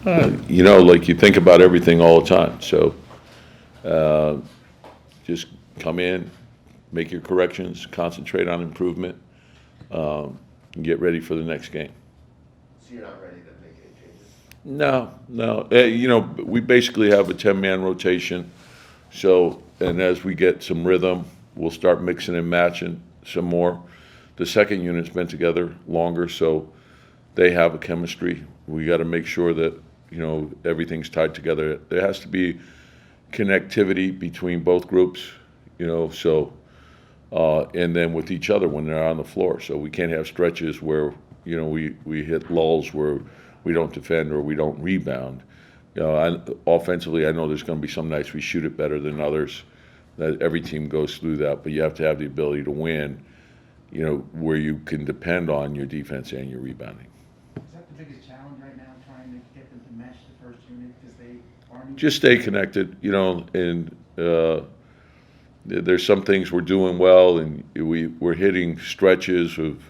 Like you think about everything all the time. So just come in, make your corrections, concentrate on improvement, and get ready for the next game. So you're not ready to make any changes? No. We basically have a 10-man rotation. So, and as we get some rhythm, we'll start mixing and matching some more. The second unit's been together longer, so they have a chemistry. We got to make sure that, everything's tied together. There has to be connectivity between both groups, and then with each other when they're on the floor. So we can't have stretches where, we hit lulls where we don't defend or we don't rebound. Offensively, I know there's going to be some nights we shoot it better than others. That every team goes through that, but you have to have the ability to win, where you can depend on your defense and your rebounding. Is that the biggest challenge right now, trying to get them to mesh the first unit because they aren't? Just stay connected, and there's some things we're doing well, and we're hitting stretches of,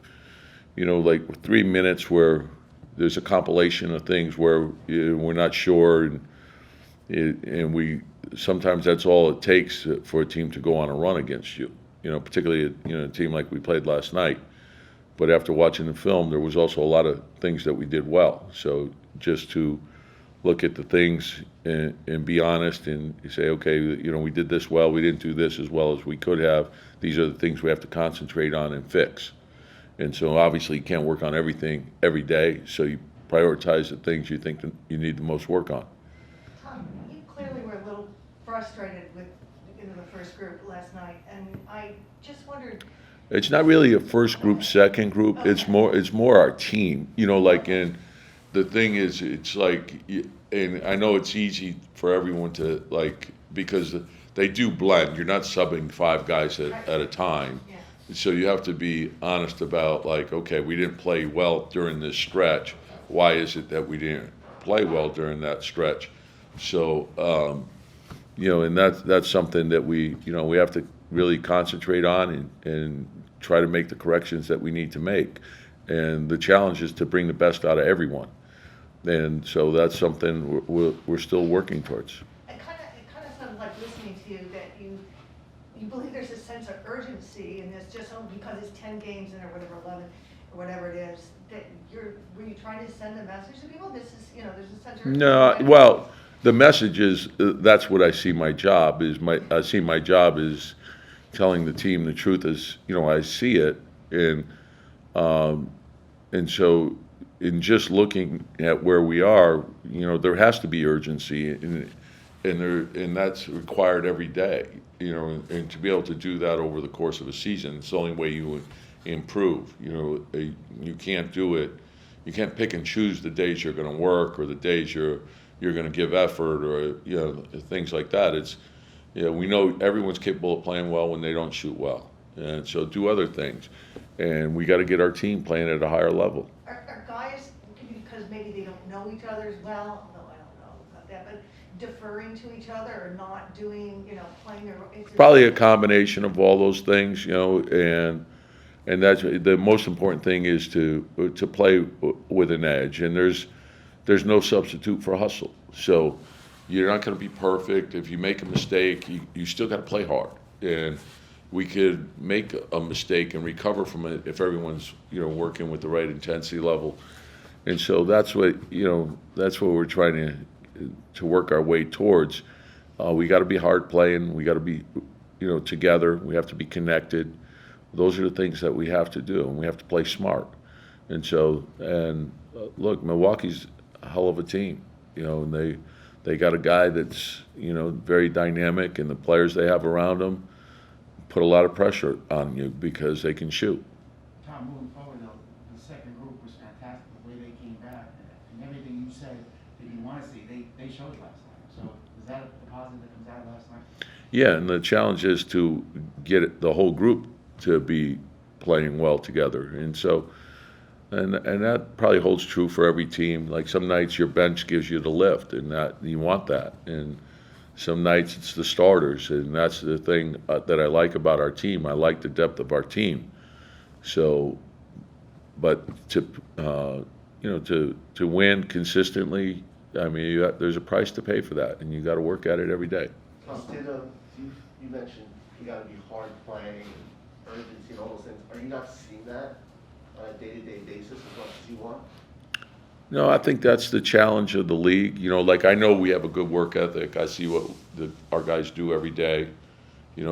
like 3 minutes where there's a compilation of things where we're not sure, and we sometimes that's all it takes for a team to go on a run against you. Particularly a team like we played last night. But after watching the film, there was also a lot of things that we did well. So just to look at the things and be honest and say, okay, we did this well, we didn't do this as well as we could have. These are the things we have to concentrate on and fix. And so obviously you can't work on everything every day, so you prioritize the things you think that you need the most work on. Tom, you clearly were a little frustrated with the first group last night, and I just wondered. It's not really a first group, second group. Okay. It's more our team. And the thing is, it's like, and I know it's easy for everyone to because they do blend. You're not subbing 5 guys at a time. Yeah. So you have to be honest about okay, we didn't play well during this stretch. Why is it that we didn't play well during that stretch? So, and that's something that we have to really concentrate on and try to make the corrections that we need to make. And the challenge is to bring the best out of everyone. And so that's something we're still working towards. It kind of sounded like listening to you that you believe there's a sense of urgency in this, just because it's 10 games in or whatever, 11 or whatever it is, that were you trying to send a message to people? This is, there's a sense of urgency. No, well, the message is that's what I see my job is. I see my job is telling the team the truth as I see it, and so in just looking at where we are, there has to be urgency, and that's required every day, and to be able to do that over the course of a season, it's the only way you improve. You can't do it. You can't pick and choose the days you're going to work or the days you're going to give effort or things like that. It's we know everyone's capable of playing well when they don't shoot well, and so do other things, and we got to get our team playing at a higher level. Are guys, because maybe they don't know each other as well, although I don't know about that, but deferring to each other or not doing, playing their? Probably a combination of all those things, and that's the most important thing is to play with an edge, and there's no substitute for hustle. So you're not going to be perfect. If you make a mistake, you still got to play hard. And we could make a mistake and recover from it if everyone's working with the right intensity level. And so that's what we're trying to work our way towards. We got to be hard playing. We got to be together. We have to be connected. Those are the things that we have to do, and we have to play smart. And so, look, Milwaukee's a hell of a team, and they got a guy that's very dynamic, and the players they have around them put a lot of pressure on you because they can shoot. Tom, moving forward though, the second group was fantastic. The way they came back and everything you said that you want to see, they showed last night. So is that the positive that comes out of last night? Yeah, and the challenge is to get the whole group to be playing well together, and so. And that probably holds true for every team. Like some nights your bench gives you the lift, and that you want that. And some nights it's the starters, and that's the thing that I like about our team. I like the depth of our team. So, but to win consistently, I mean, there's a price to pay for that, and you got to work at it every day. You mentioned you gotta be hard playing, urgency and all those things. Are you not seeing that on a day-to-day basis as much as you want? No, I think that's the challenge of the league. Like I know we have a good work ethic. I see what our guys do every day.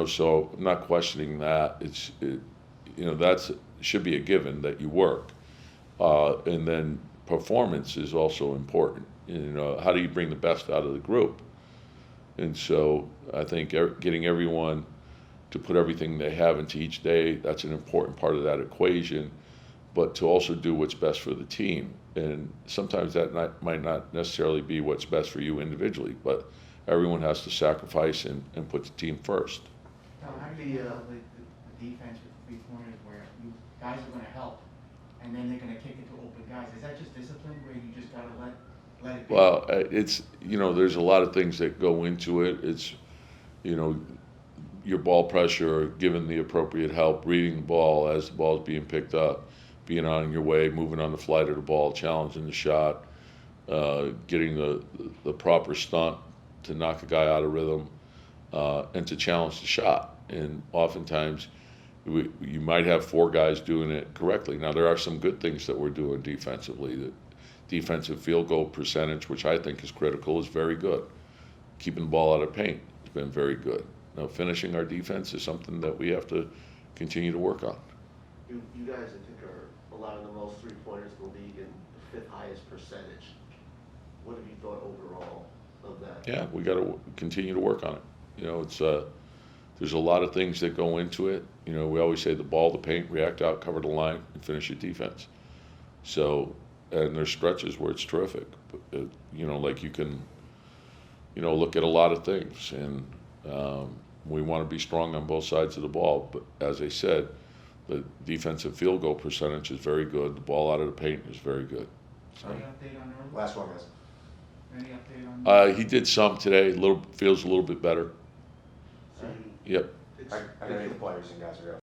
So I'm not questioning that. That's should be a given that you work, and then performance is also important. How do you bring the best out of the group? And so I think getting everyone to put everything they have into each day, that's an important part of that equation, but to also do what's best for the team. And sometimes that might not necessarily be what's best for you individually, but everyone has to sacrifice and put the team first. Now, how do you handle the defense with 3-pointers where you guys are gonna help, and then they're gonna kick it to open guys? Is that just discipline where you just gotta let it be? Well, it's, there's a lot of things that go into it. It's, your ball pressure, giving the appropriate help, reading the ball as the ball's being picked up, being on your way, moving on the flight of the ball, challenging the shot, getting the proper stunt to knock a guy out of rhythm, and to challenge the shot. And oftentimes, you might have 4 guys doing it correctly. Now, there are some good things that we're doing defensively. The defensive field goal percentage, which I think is critical, is very good. Keeping the ball out of paint has been very good. Now, finishing our defense is something that we have to continue to work on. You guys, I think, are allowing the most 3-pointers in the league and the 5th highest percentage. What have you thought overall of that? Yeah, we got to continue to work on it. It's there's a lot of things that go into it. We always say the ball, the paint, react out, cover the line, and finish your defense. So, and there's stretches where it's terrific. But, like you can, look at a lot of things, and we want to be strong on both sides of the ball. But as I said, the defensive field goal percentage is very good. The ball out of the paint is very good. So, Any update on Earl? Last one, guys. Any update on? he did some today. Feels a little bit better. So Yep. I know the players and guys are out.